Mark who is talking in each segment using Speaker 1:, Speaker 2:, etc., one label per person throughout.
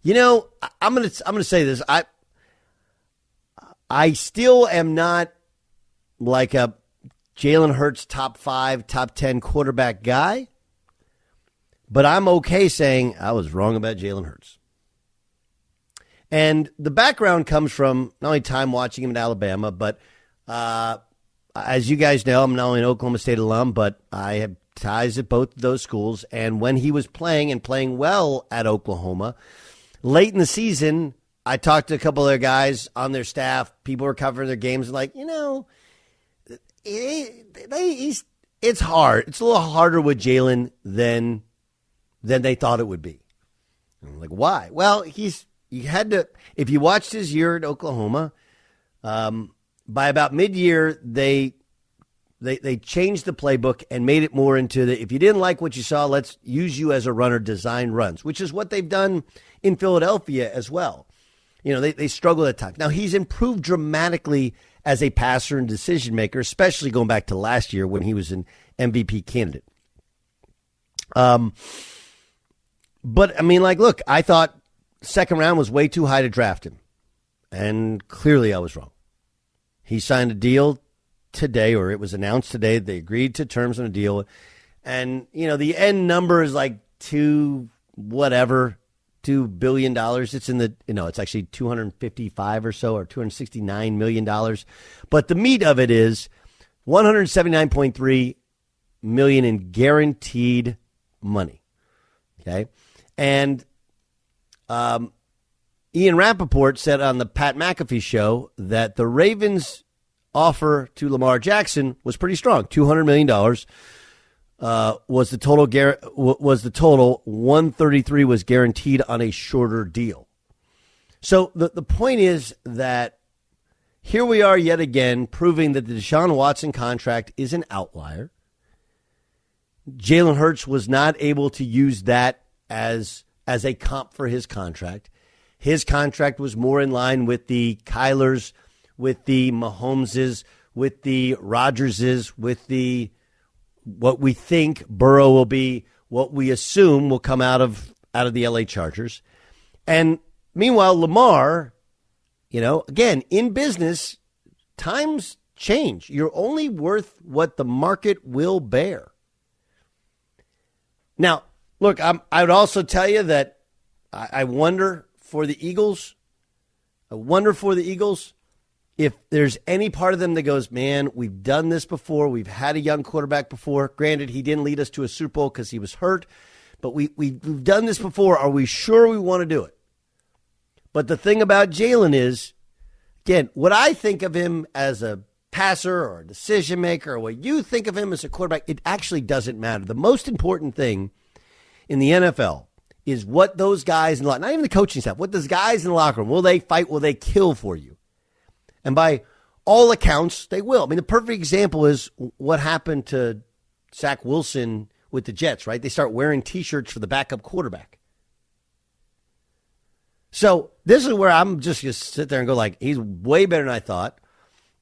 Speaker 1: I'm gonna say this. I still am not like a Jalen Hurts top 5, top 10 quarterback guy, but I'm okay saying I was wrong about Jalen Hurts. And the background comes from not only time watching him in Alabama, but as you guys know, I'm not only an Oklahoma State alum, but I have ties at both of those schools. And when he was playing and playing well at Oklahoma, late in the season, I talked to a couple of their guys on their staff. People were covering their games and like, it's hard. It's a little harder with Jalen than they thought it would be. I'm like, why? Well, you had to, if you watched his year at Oklahoma, by about mid-year, they changed the playbook and made it more into if you didn't like what you saw, let's use you as a runner, design runs, which is what they've done in Philadelphia as well. They struggle at times. Now, he's improved dramatically as a passer and decision maker, especially going back to last year when he was an MVP candidate. But, look, I thought second round was way too high to draft him. And clearly I was wrong. He signed a deal today, or it was announced today. They agreed to terms on a deal. And, the end number is like $2 billion. It's it's actually 255 or so, or $269 million. But the meat of it is $179.3 million in guaranteed money. Okay. And, Ian Rappaport said on the Pat McAfee show that the Ravens' offer to Lamar Jackson was pretty strong. $200 million was the total. Was the total. 133 was guaranteed on a shorter deal. So the point is that here we are yet again proving that the Deshaun Watson contract is an outlier. Jalen Hurts was not able to use that as a comp for his contract. His contract was more in line with the Kylers, with the Mahomeses, with the Rodgerses, with the what we think Burrow will be, what we assume will come out of the LA Chargers. And meanwhile, Lamar, again, in business, times change. You're only worth what the market will bear. Now, look, I would also tell you that I wonder for the Eagles, if there's any part of them that goes, man, we've done this before. We've had a young quarterback before. Granted, he didn't lead us to a Super Bowl because he was hurt, but we've done this before. Are we sure we want to do it? But the thing about Jalen is, again, what I think of him as a passer or a decision maker, or what you think of him as a quarterback, it actually doesn't matter. The most important thing in the NFL is what those guys in the locker room, not even the coaching staff, what those guys in the locker room, will they fight, will they kill for you? And by all accounts, they will. I mean, the perfect example is what happened to Zach Wilson with the Jets, right? They start wearing T-shirts for the backup quarterback. So this is where I'm just going to sit there and go like, he's way better than I thought.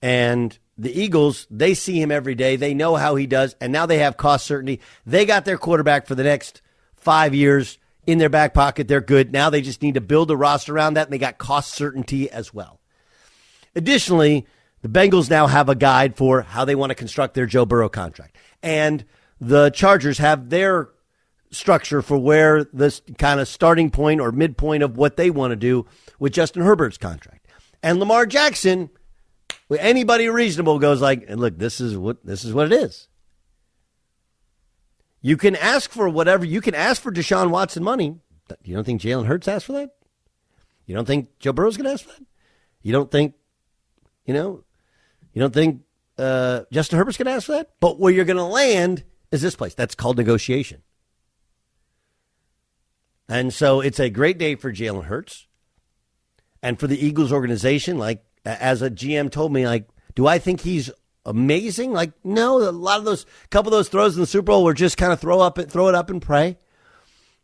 Speaker 1: And the Eagles, they see him every day. They know how he does. And now they have cost certainty. They got their quarterback for the next 5 years in their back pocket. They're good. Now they just need to build a roster around that, and they got cost certainty as well. Additionally, the Bengals now have a guide for how they want to construct their Joe Burrow contract. And the Chargers have their structure for where this kind of starting point or midpoint of what they want to do with Justin Herbert's contract. And Lamar Jackson, anybody reasonable goes like, look, this is what it is. You can ask for whatever. You can ask for Deshaun Watson money. You don't think Jalen Hurts asked for that? You don't think Joe Burrow's going to ask for that? You don't think, you don't think Justin Herbert's going to ask for that? But where you're going to land is this place. That's called negotiation. And so it's a great day for Jalen Hurts. And for the Eagles organization, like, as a GM told me, like, do I think he's amazing? Like, no, couple of those throws in the Super Bowl were just kind of throw it up and pray.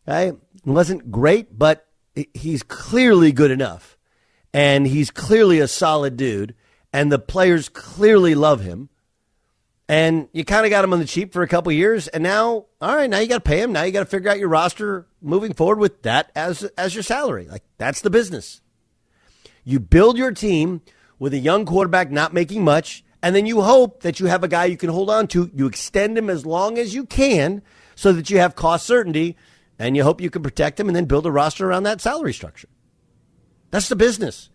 Speaker 1: Okay? It wasn't great, but he's clearly good enough. And he's clearly a solid dude. And the players clearly love him. And you kind of got him on the cheap for a couple of years. And now, all right, now you got to pay him. Now you got to figure out your roster moving forward with that as your salary. Like, that's the business. You build your team with a young quarterback not making much, and then you hope that you have a guy you can hold on to. You extend him as long as you can so that you have cost certainty, and you hope you can protect him and then build a roster around that salary structure. That's the business.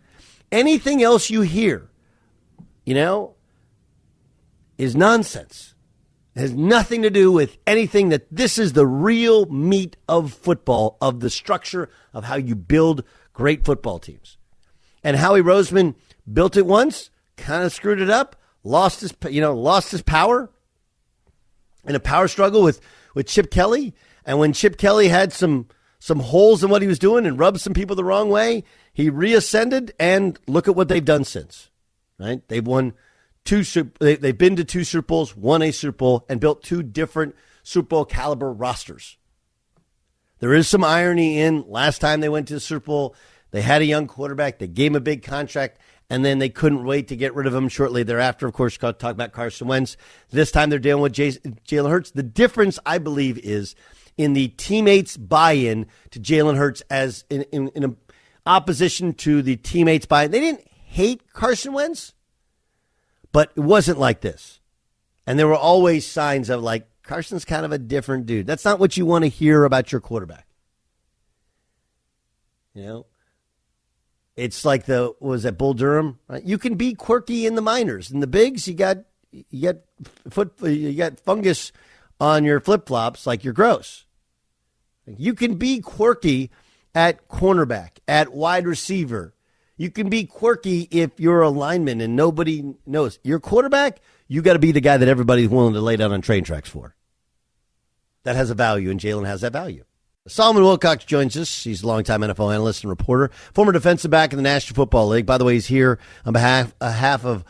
Speaker 1: Anything else you hear, is nonsense. It has nothing to do with anything. That this is the real meat of football, of the structure of how you build great football teams. And Howie Roseman built it once, kind of screwed it up, lost his power in a power struggle with Chip Kelly. And when Chip Kelly had some holes in what he was doing and rubbed some people the wrong way, he reascended, and look at what they've done since. Right? They've won they've been to 2 Super Bowls, won a Super Bowl, and built 2 different Super Bowl caliber rosters. There is some irony in last time they went to the Super Bowl, they had a young quarterback, they gave him a big contract, and then they couldn't wait to get rid of him shortly thereafter. Of course, talk about Carson Wentz. This time they're dealing with Jalen Hurts. The difference, I believe, is in the teammates' buy-in to Jalen Hurts as in opposition to the teammates' buy-in. They didn't hate Carson Wentz, but it wasn't like this. And there were always signs of, like, Carson's kind of a different dude. That's not what you want to hear about your quarterback. It's like Bull Durham? Right? You can be quirky in the minors. In the bigs, you got fungus on your flip-flops, like you're gross. You can be quirky at cornerback, at wide receiver. You can be quirky if you're a lineman and nobody knows. Your quarterback, you got to be the guy that everybody's willing to lay down on train tracks for. That has a value, and Jalen has that value. Solomon Wilcox joins us. He's a longtime NFL analyst and reporter, former defensive back in the National Football League. By the way, he's here on behalf of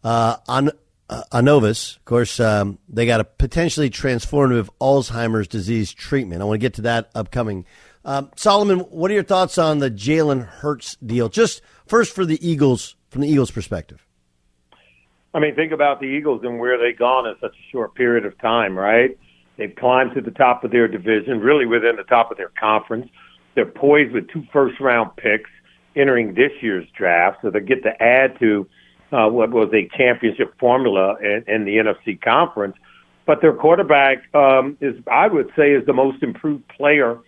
Speaker 1: Anovis. Of course, they got a potentially transformative Alzheimer's disease treatment. I want to get to that upcoming. Solomon, what are your thoughts on the Jalen Hurts deal? Just first for the Eagles, from the Eagles' perspective.
Speaker 2: I mean, think about the Eagles and where they've gone in such a short period of time, right? They've climbed to the top of their division, really within the top of their conference. They're poised with 2 first-round picks entering this year's draft, so they get to add to what was a championship formula in the NFC conference. But their quarterback is the most improved player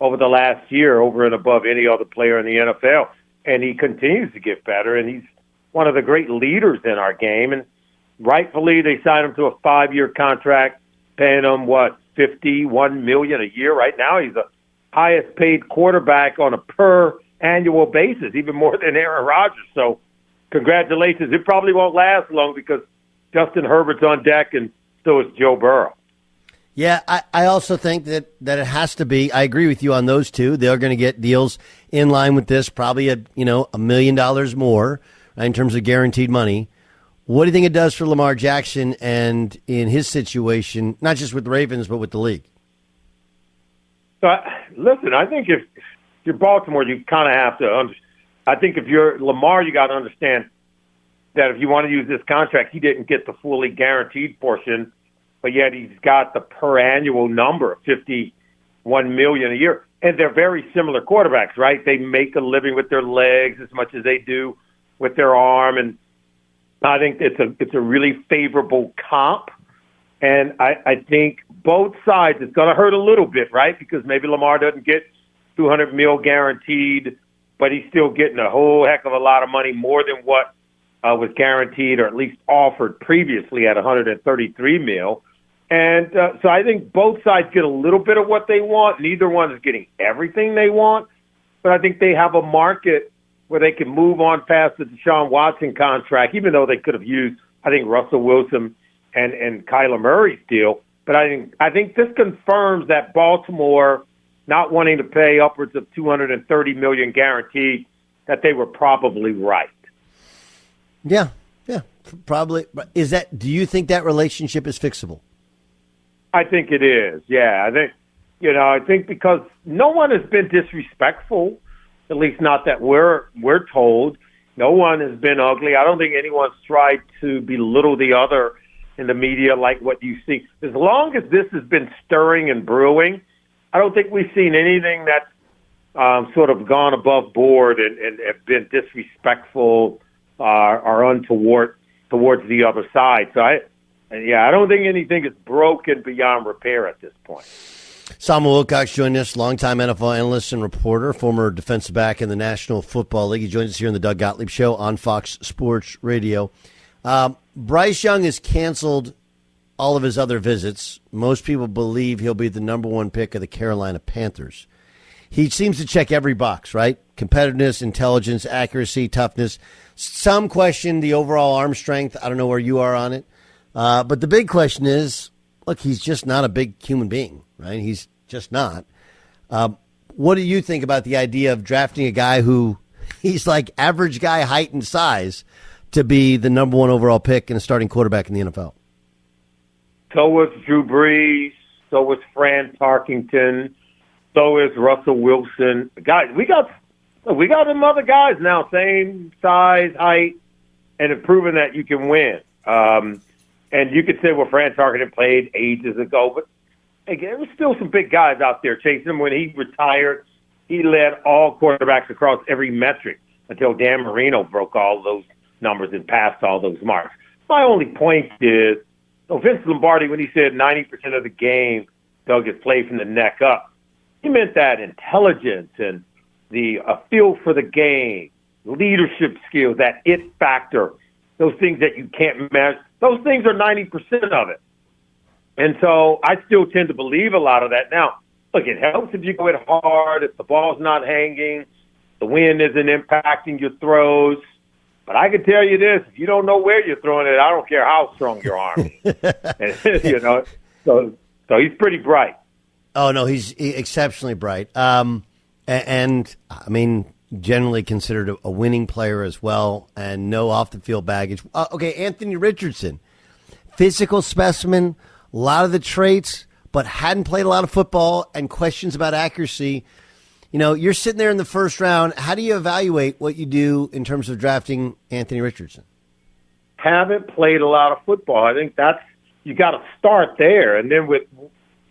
Speaker 2: over the last year, over and above any other player in the NFL. And he continues to get better, and he's one of the great leaders in our game. And rightfully, they signed him to a 5-year contract, paying him, $51 million a year. Right now, he's the highest paid quarterback on a per annual basis, even more than Aaron Rodgers. So congratulations. It probably won't last long because Justin Herbert's on deck, and so is Joe Burrow.
Speaker 1: Yeah, I also think that it has to be. I agree with you on those two. They're going to get deals in line with this, probably $1 million more, right, in terms of guaranteed money. What do you think it does for Lamar Jackson and in his situation, not just with the Ravens, but with the league?
Speaker 2: So, listen, I think if you're Baltimore, you kind of have to I think if you're Lamar, you got to understand that if you want to use this contract, he didn't get the fully guaranteed portion, but yet he's got the per annual number of $51 million a year. And they're very similar quarterbacks, right? They make a living with their legs as much as they do with their arm, and I think it's a really favorable comp. And I think both sides, it's going to hurt a little bit, right? Because maybe Lamar doesn't get $200 million guaranteed, but he's still getting a whole heck of a lot of money, more than what was guaranteed or at least offered previously at $133 million. And so I think both sides get a little bit of what they want. Neither one is getting everything they want, but I think they have a market where they can move on past the Deshaun Watson contract, even though they could have used, I think, Russell Wilson and Kyler Murray's deal. But I think this confirms that Baltimore, not wanting to pay upwards of $230 million guaranteed, that they were probably right.
Speaker 1: Yeah, probably. Do you think that relationship is fixable?
Speaker 2: I think it is. Yeah, I think because no one has been disrespectful, at least not that we're told. No one has been ugly. I don't think anyone's tried to belittle the other in the media like what you see. As long as this has been stirring and brewing, I don't think we've seen anything that's sort of gone above board and have been disrespectful or untoward towards the other side. So I don't think anything is broken beyond repair at this point.
Speaker 1: Samuel Wilcox joined us, longtime NFL analyst and reporter, former defensive back in the National Football League. He joins us here on the Doug Gottlieb Show on Fox Sports Radio. Bryce Young has canceled all of his other visits. Most people believe he'll be the number one pick of the Carolina Panthers. He seems to check every box, right? Competitiveness, intelligence, accuracy, toughness. Some question the overall arm strength. I don't know where you are on it. But the big question is, look, he's just not a big human being, right? He's just not. What do you think about the idea of drafting a guy who he's like average guy height and size to be the number one overall pick and a starting quarterback in the NFL?
Speaker 2: So was Drew Brees. So was Fran Tarkington. So is Russell Wilson. Guys, we got them other guys now, same size, height, and have proven that you can win. And you could say, well, Fran Tarkington played ages ago, but again, there was still some big guys out there chasing him. When he retired, he led all quarterbacks across every metric until Dan Marino broke all those numbers and passed all those marks. My only point is, Vince Lombardi, when he said 90% of the game, Doug, is played from the neck up, he meant that intelligence and the feel for the game, leadership skills, that it factor, those things that you can't measure, those things are 90% of it. And so I still tend to believe a lot of that. Now, look, it helps if you go it hard, if the ball's not hanging, the wind isn't impacting your throws. But I can tell you this, if you don't know where you're throwing it, I don't care how strong your arm is. So he's pretty bright.
Speaker 1: Oh, no, he's exceptionally bright. And, I mean, generally considered a winning player as well, and no off-the-field baggage. Okay, Anthony Richardson, physical specimen, a lot of the traits, but hadn't played a lot of football and questions about accuracy. You know, you're sitting there in the first round. How do you evaluate what you do in terms of drafting Anthony Richardson?
Speaker 2: Haven't played a lot of football. I think you got to start there. And then with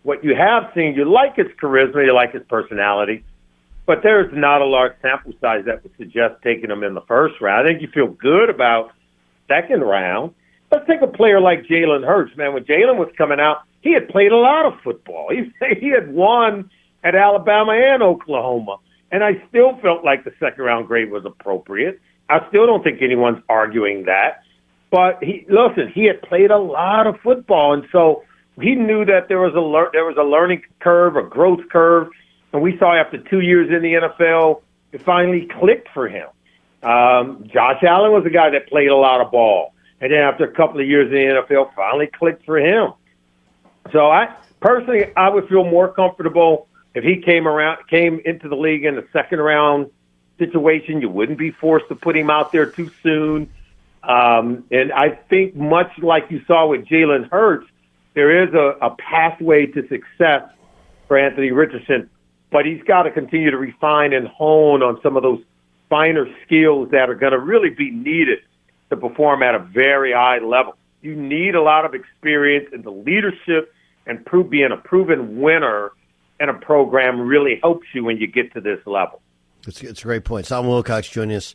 Speaker 2: what you have seen, you like his charisma, you like his personality, but there's not a large sample size that would suggest taking him in the first round. I think you feel good about second round. Let's take a player like Jalen Hurts, man. When Jalen was coming out, he had played a lot of football. He had won at Alabama and Oklahoma, and I still felt like the second-round grade was appropriate. I still don't think anyone's arguing that. But he had played a lot of football, and so he knew that there was a learning curve, a growth curve, and we saw after 2 years in the NFL, it finally clicked for him. Josh Allen was a guy that played a lot of ball, and then after a couple of years in the NFL, finally clicked for him. So I would feel more comfortable if he came into the league in the second round situation. You wouldn't be forced to put him out there too soon. And I think much like you saw with Jalen Hurts, there is a pathway to success for Anthony Richardson, but he's got to continue to refine and hone on some of those finer skills that are going to really be needed to perform at a very high level. You need a lot of experience, and the leadership and being a proven winner in a program really helps you when you get to this level.
Speaker 1: It's a great point. Samuel Wilcox joining us,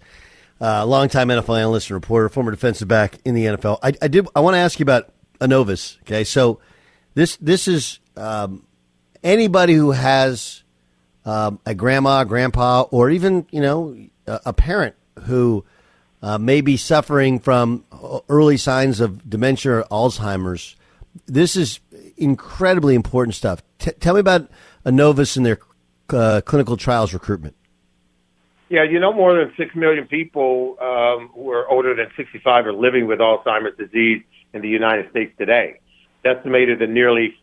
Speaker 1: longtime NFL analyst and reporter, former defensive back in the NFL. I want to ask you about Anovis. Okay, so this is anybody who has a grandma, grandpa, or even a parent who may be suffering from early signs of dementia or Alzheimer's. This is incredibly important stuff. Tell me about Anovis and their clinical trials recruitment.
Speaker 2: Yeah, more than 6 million people who are older than 65 are living with Alzheimer's disease in the United States today. It's estimated that nearly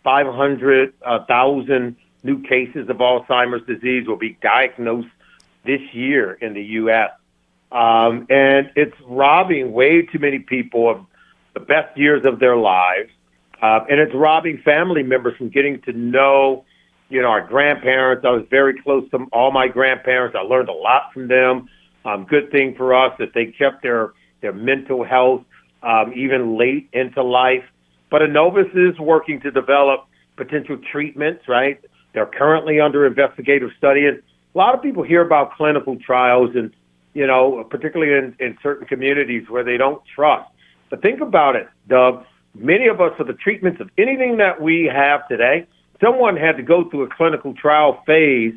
Speaker 2: 500,000 new cases of Alzheimer's disease will be diagnosed this year in the U.S. And it's robbing way too many people of the best years of their lives. And it's robbing family members from getting to know, our grandparents. I was very close to all my grandparents. I learned a lot from them. Good thing for us that they kept their mental health even late into life. But Anovis is working to develop potential treatments, right? They're currently under investigative study. And a lot of people hear about clinical trials and, particularly in certain communities where they don't trust. But think about it, Doug. Many of us, for the treatments of anything that we have today, someone had to go through a clinical trial phase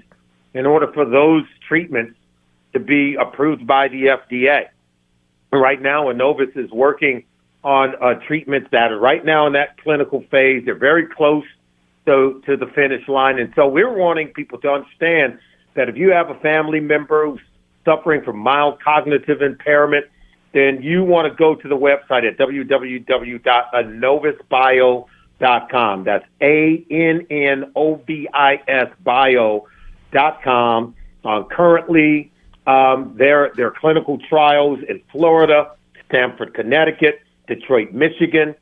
Speaker 2: in order for those treatments to be approved by the FDA. Right now, Innovis is working on treatments that are right now in that clinical phase. They're very close to the finish line. And so we're wanting people to understand that if you have a family member who's suffering from mild cognitive impairment, then you want to go to the website at www.innovisbio.com. That's ANNOVIS bio.com. Currently, there are clinical trials in Florida, Stamford, Connecticut, Detroit, Michigan.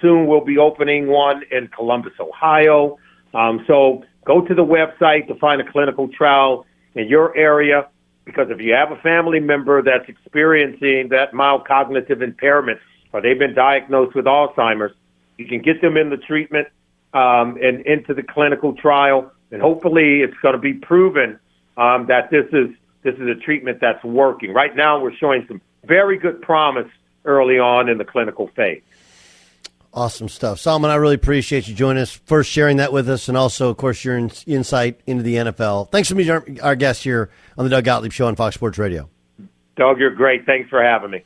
Speaker 2: Soon we'll be opening one in Columbus, Ohio. So go to the website to find a clinical trial in your area, because if you have a family member that's experiencing that mild cognitive impairment or they've been diagnosed with Alzheimer's, you can get them in the treatment and into the clinical trial, and hopefully it's going to be proven that this is a treatment that's working. Right now we're showing some very good promise early on in the clinical phase.
Speaker 1: Awesome stuff. Solomon, I really appreciate you joining us, first sharing that with us, and also, of course, your insight into the NFL. Thanks for being our guest here on the Doug Gottlieb Show on Fox Sports Radio.
Speaker 2: Doug, you're great. Thanks for having me.